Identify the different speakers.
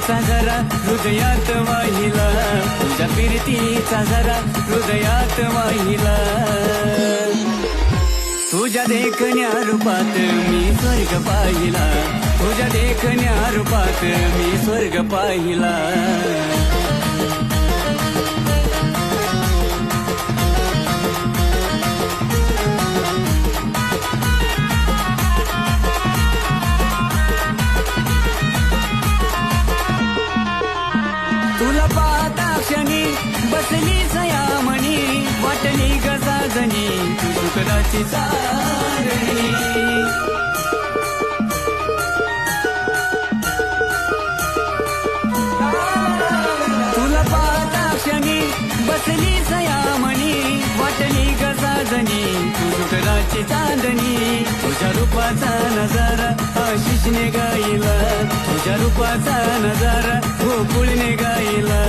Speaker 1: फिरतीचा जरा हृदयात वाहिला, तुझ्या फिरतीचा जरा हृदयात वाहिला. तुझ्या देखण्या रूपात मी स्वर्ग पाहिला, तुझ्या देखण्या रूपात मी स्वर्ग पाहिला. तुला पाहता क्षणी बसली सयामणी, वाटली गजाजणी तू शुक्राची चांदणी. तुला पाहता क्षणी बसली सयामणी, वाटली गजाजणी तू शुक्राची चांदणी. तुझ्या रूपाचा नजारा आशिषने गायला, तुझ्या रूपाचा नजारा गोकुळने गायला.